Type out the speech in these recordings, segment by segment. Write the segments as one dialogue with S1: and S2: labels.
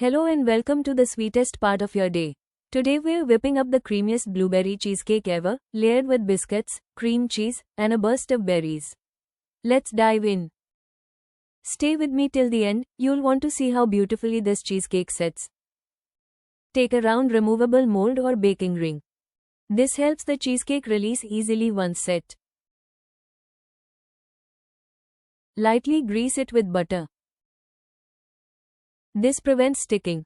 S1: Hello and welcome to the sweetest part of your day. Today we're whipping up the creamiest blueberry cheesecake ever, layered with biscuits, cream cheese, and a burst of berries. Let's dive in. Stay with me till the end, you'll want to see how beautifully this cheesecake sets. Take a round removable mold or baking ring. This helps the cheesecake release easily once set. Lightly grease it with butter. This prevents sticking.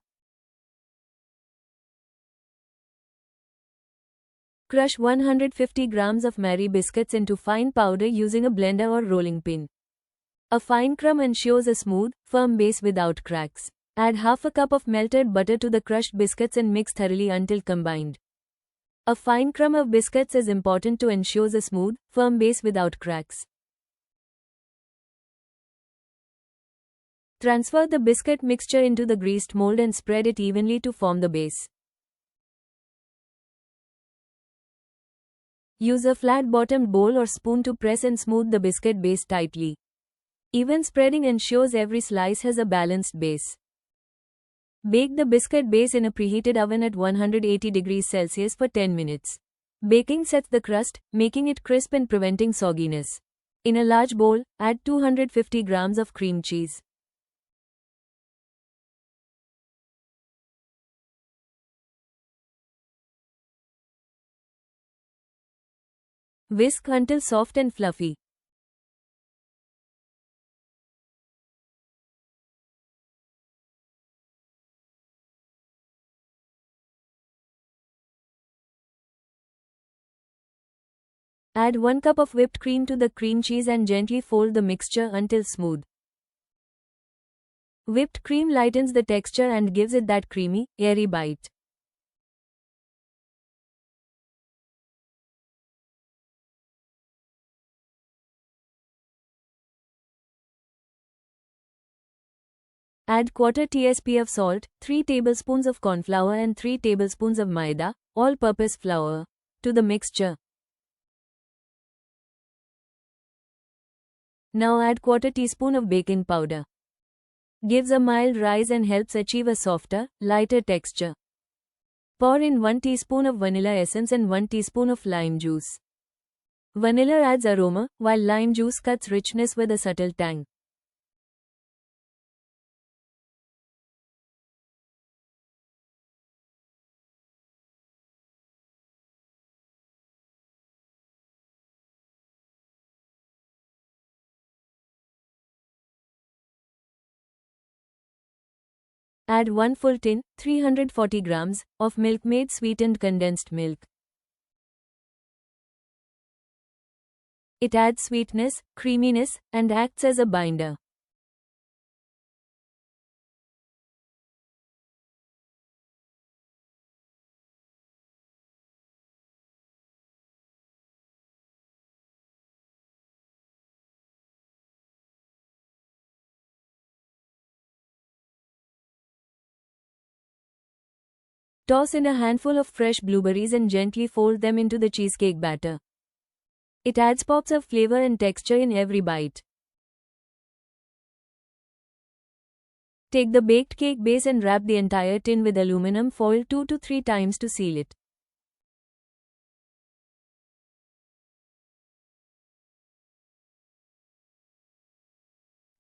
S1: Crush 150 grams of Marie biscuits into fine powder using a blender or rolling pin. A fine crumb ensures a smooth, firm base without cracks. Add half a cup of melted butter to the crushed biscuits and mix thoroughly until combined. A fine crumb of biscuits is important to ensure a smooth, firm base without cracks. Transfer the biscuit mixture into the greased mold and spread it evenly to form the base. Use a flat-bottomed bowl or spoon to press and smooth the biscuit base tightly. Even spreading ensures every slice has a balanced base. Bake the biscuit base in a preheated oven at 180 degrees Celsius for 10 minutes. Baking sets the crust, making it crisp and preventing sogginess. In a large bowl, add 250 grams of cream cheese. Whisk until soft and fluffy. Add 1 cup of whipped cream to the cream cheese and gently fold the mixture until smooth. Whipped cream lightens the texture and gives it that creamy, airy bite. Add quarter tsp of salt, 3 tablespoons of corn flour and 3 tablespoons of maida, all-purpose flour, to the mixture. Now add quarter teaspoon of baking powder. Gives a mild rise and helps achieve a softer, lighter texture. Pour in 1 teaspoon of vanilla essence and 1 teaspoon of lime juice. Vanilla adds aroma, while lime juice cuts richness with a subtle tang. Add 1 full tin, 340 grams, of Milkmaid sweetened condensed milk. It adds sweetness, creaminess, and acts as a binder. Toss in a handful of fresh blueberries and gently fold them into the cheesecake batter. It adds pops of flavor and texture in every bite. Take the baked cake base and wrap the entire tin with aluminum foil 2 to 3 times to seal it.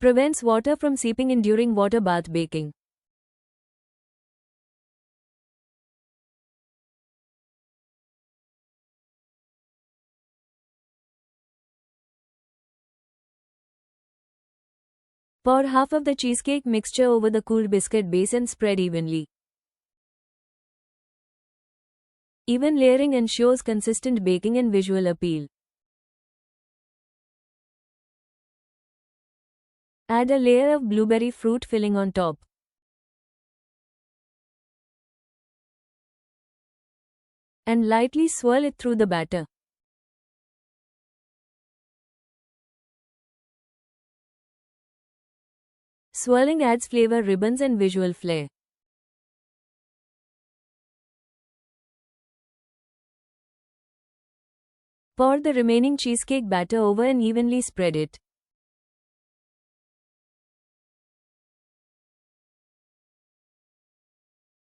S1: Prevents water from seeping in during water bath baking. Pour half of the cheesecake mixture over the cooled biscuit base and spread evenly. Even layering ensures consistent baking and visual appeal. Add a layer of blueberry fruit filling on top. And lightly swirl it through the batter. Swirling adds flavor ribbons and visual flair. Pour the remaining cheesecake batter over and evenly spread it.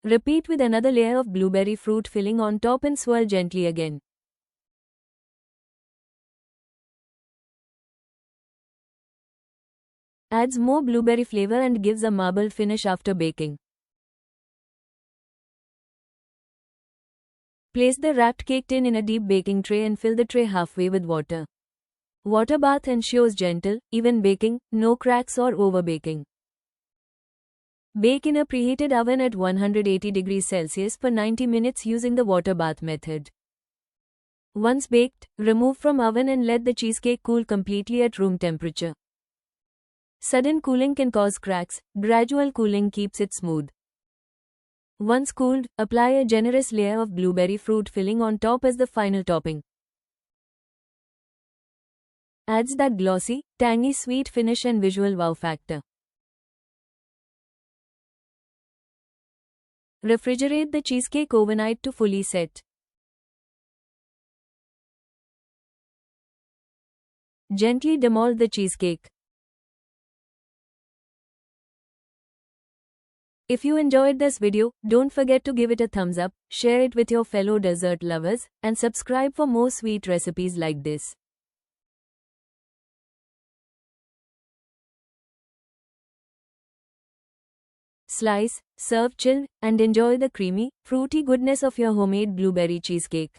S1: Repeat with another layer of blueberry fruit filling on top and swirl gently again. Adds more blueberry flavor and gives a marbled finish after baking. Place the wrapped cake tin in a deep baking tray and fill the tray halfway with water. Water bath ensures gentle, even baking, no cracks or overbaking. Bake in a preheated oven at 180 degrees Celsius for 90 minutes using the water bath method. Once baked, remove from oven and let the cheesecake cool completely at room temperature. Sudden cooling can cause cracks, gradual cooling keeps it smooth. Once cooled, apply a generous layer of blueberry fruit filling on top as the final topping. Adds that glossy, tangy sweet finish and visual wow factor. Refrigerate the cheesecake overnight to fully set. Gently demold the cheesecake. If you enjoyed this video, don't forget to give it a thumbs up, share it with your fellow dessert lovers, and subscribe for more sweet recipes like this. Slice, serve chill, and enjoy the creamy, fruity goodness of your homemade blueberry cheesecake.